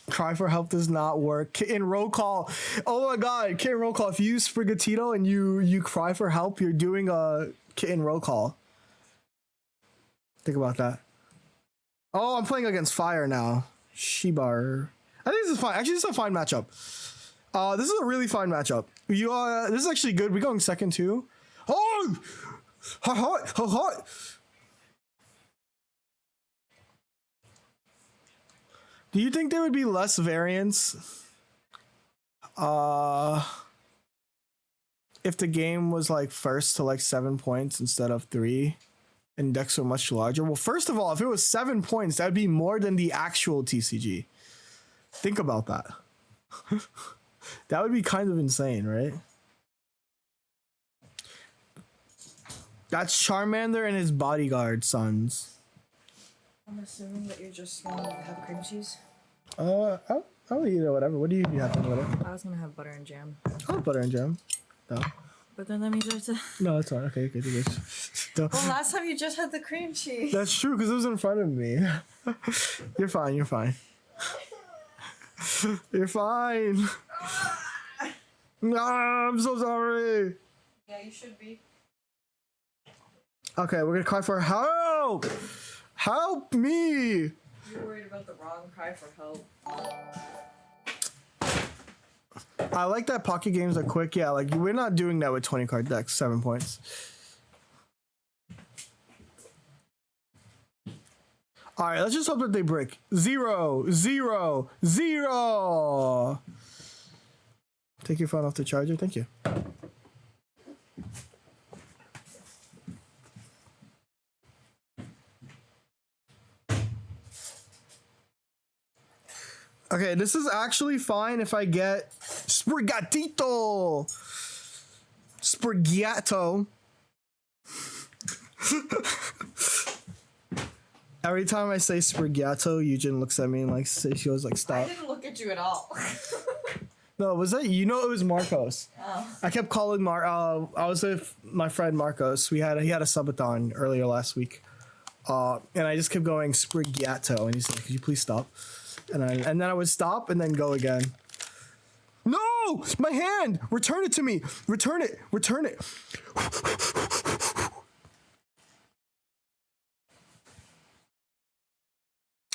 cry for help does not work. In roll call. Oh my god, kit in roll call. If you use Sprigatito and you cry for help, you're doing a kit in roll call. Think about that. Oh, I'm playing against fire now. Shibar. I think this is fine. Actually, this is a fine matchup. This is a really fine matchup. This is actually good. We're going second too. Oh! Hot, hot, hot. Do you think there would be less variance if the game was like first to like 7 points instead of 3 and decks were much larger? Well, first of all, if it was 7 points, that'd be more than the actual TCG. Think about that. That would be kind of insane, right? That's Charmander and his bodyguard sons. I'm assuming that you're just gonna have cream cheese. I'll eat it, whatever. What do you have? Whatever. I was gonna have butter and jam. I have butter and jam. No. But then that means I have to. No, that's fine. Okay, do this. Well, last time you just had the cream cheese. That's true, because it was in front of me. You're fine. You're fine. You're fine. No, I'm so sorry. Yeah, you should be. Okay, we're gonna cry for help. Help me. You're worried about the wrong cry for help. I like that pocket games are quick. Yeah, like we're not doing that with 20 card decks. 7 points. All right, let's just hope that they break. 0, 0, 0. Take your phone off the charger. Thank you. Okay, this is actually fine if I get Sprigatito. Sprigato. Every time I say Sprigato, Eugen looks at me and like she goes like, I stop. didn't look at you at all. No, was that you know it was Marcos. Oh. I kept calling I was with my friend Marcos. He had a subathon earlier last week. And I just kept going Sprigato and he's like, could you please stop? And then I would stop and then go again. No! My hand! Return it to me! Return it! Return it!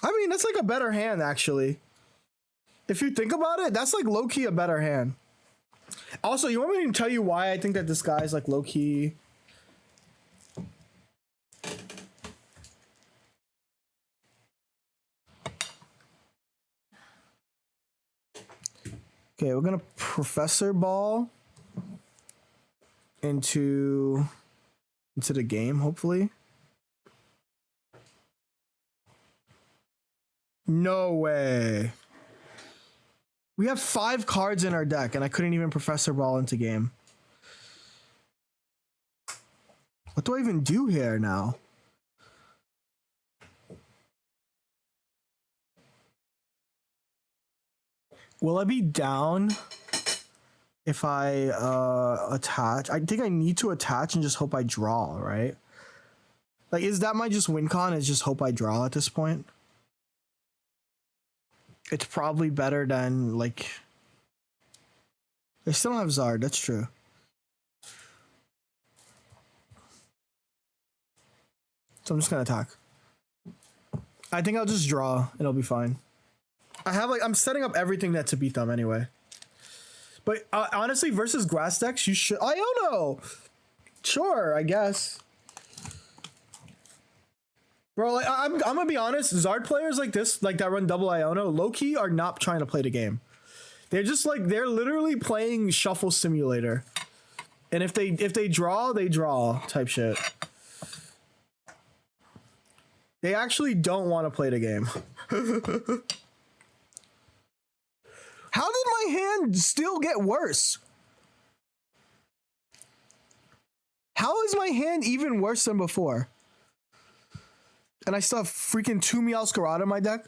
I mean, that's like a better hand, actually. If you think about it, that's like low-key a better hand. Also, you want me to tell you why I think that this guy is like low-key? Okay, we're gonna Professor Ball into the game, hopefully. No way. We have 5 cards in our deck, and I couldn't even Professor Ball into game. What do I even do here now? Will I be down if I attach? I think I need to attach and just hope I draw, right? Like, is that my just win con? Is just hope I draw at this point? It's probably better than, like... I still don't have Zard, that's true. So I'm just gonna attack. I think I'll just draw and it'll be fine. I'm setting up everything that to beat them anyway. But honestly, versus grass decks, you should... Iono! Sure, I guess. Bro, like, I'm gonna be honest, Zard players like this, like that run double Iono, low-key are not trying to play the game. They're just like, they're literally playing Shuffle Simulator. And if they draw, they draw type shit. They actually don't want to play the game. How did my hand still get worse? How is my hand even worse than before? And I still have freaking 2 Meowscarada in my deck?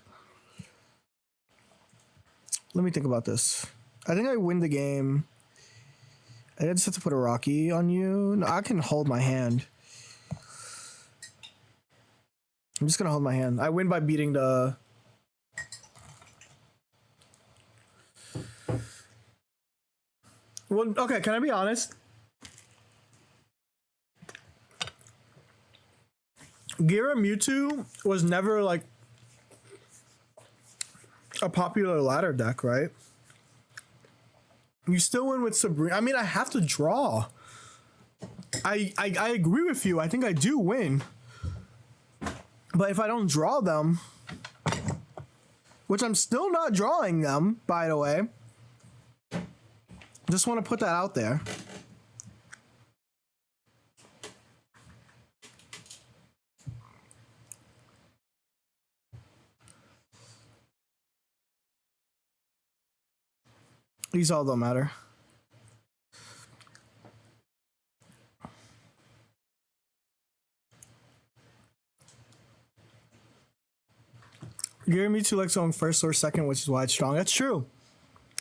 Let me think about this. I think I win the game. I just have to put a Rocky on you. No, I can hold my hand. I'm just gonna hold my hand. I win by beating the... Well, okay, can I be honest? Gira Mewtwo was never like a popular ladder deck, right? You still win with Sabrina. I mean, I have to draw. I agree with you. I think I do win. But if I don't draw them, which I'm still not drawing them, by the way, just want to put that out there. These all don't matter. Gira Mewtwo likes going first or second, which is why it's strong. That's true.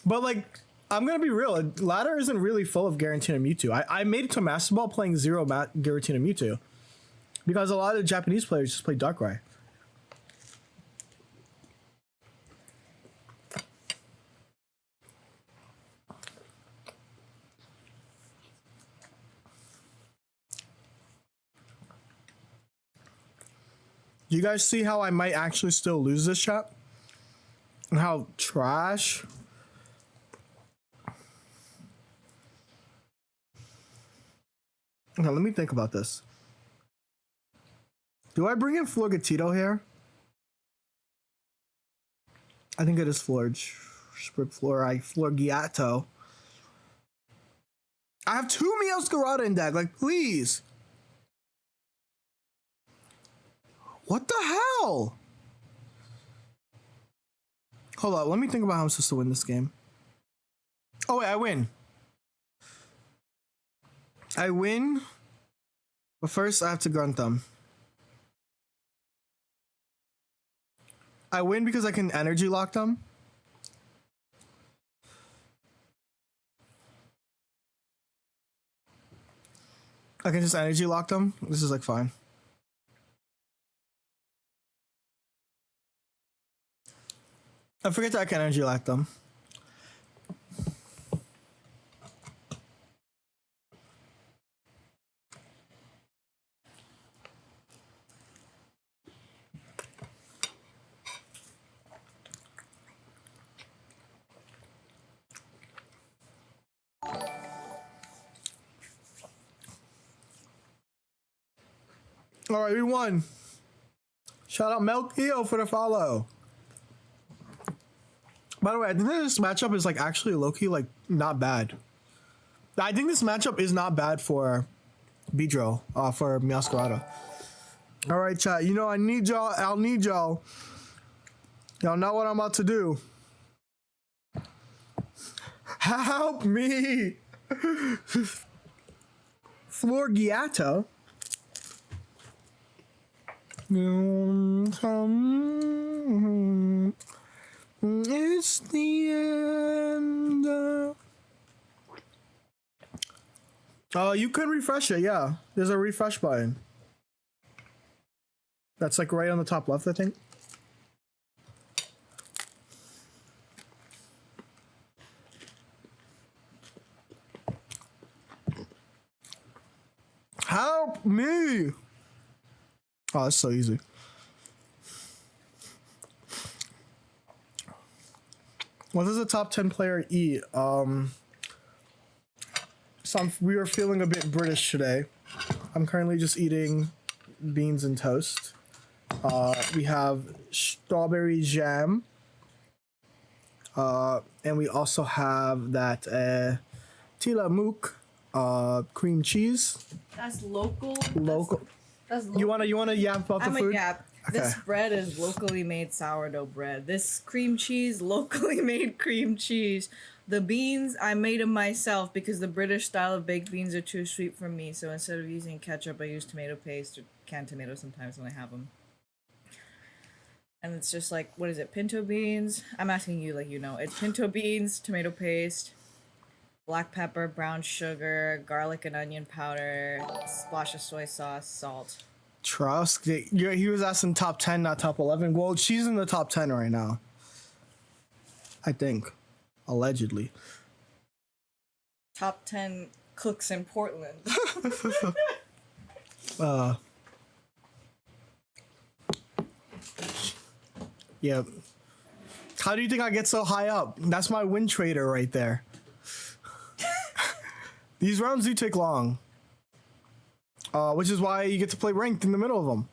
But like, I'm gonna be real. Ladder isn't really full of Giratina Mewtwo. I made it to Master Ball playing 0 Giratina Mewtwo because a lot of Japanese players just play Darkrai. Do you guys see how I might actually still lose this chat? And how trash? Okay, let me think about this. Do I bring in Florgatito here? I think it is Florgiato. I have 2 Meowscarada in deck. Like, please. What the hell? Hold up. Let me think about how I'm supposed to win this game. Oh, wait. I win. But first, I have to grunt them. I win because I can energy lock them. I can just energy lock them. This is like fine. I forget that I can energy lock them. All right, we won. Shout out Melkio for the follow. By the way, I think this matchup is like actually low-key like not bad. I think this matchup is not bad for Beedrill, for Meowscarada. All right, chat. You know I need y'all. I'll need y'all. Y'all know what I'm about to do. Help me, Florgiato. It's the end. You can refresh it, yeah. There's a refresh button. That's like right on the top left, I think. Help me! Oh, that's so easy. What does a top 10 player eat? We are feeling a bit British today. I'm currently just eating beans and toast. We have strawberry jam. And we also have that Tillamook cream cheese. That's local. Local. That's local. You wanna yap about the food? I'm a yap. Okay. This bread is locally made sourdough bread. This cream cheese, locally made cream cheese. The beans, I made them myself because the British style of baked beans are too sweet for me. So instead of using ketchup, I use tomato paste or canned tomatoes sometimes when I have them. And it's just like, what is it? Pinto beans? I'm asking you like you know. It's pinto beans, tomato paste, black pepper, brown sugar, garlic and onion powder, splash of soy sauce, salt. Trust. He was asking top 10, not top 11. Well, she's in the top 10 right now. I think. Allegedly. Top 10 cooks in Portland. Yeah. How do you think I get so high up? That's my win trader right there. These rounds do take long. Which is why you get to play ranked in the middle of them.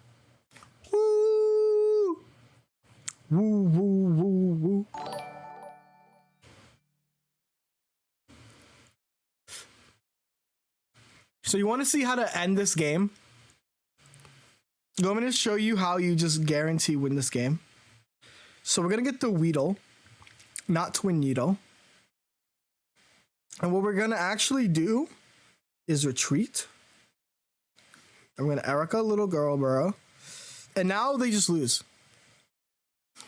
Woo! Woo, woo, woo, woo. So you want to see how to end this game? I'm going to show you how you just guarantee win this game. So we're going to get the Weedle, not Twin Needle. And what we're going to actually do is retreat. I'm going to Erica Little Girl Burrow. And now they just lose.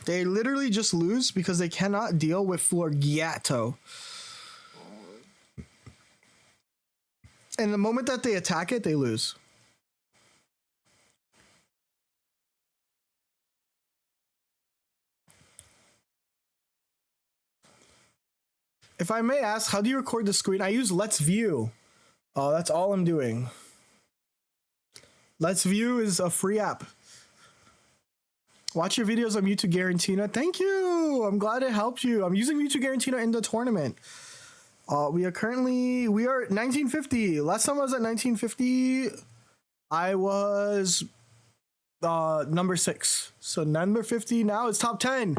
They literally just lose because they cannot deal with Florgiato. And the moment that they attack it, they lose. If I may ask, how do you record the screen? I use Let's View. Oh, that's all I'm doing. Let's View is a free app. Watch your videos on Mewtwo Garantina. Thank you. I'm glad it helped you. I'm using Mewtwo Garantina in the tournament. We are 1950. Last time I was at 1950, I was number 6. So number 50 now is top 10.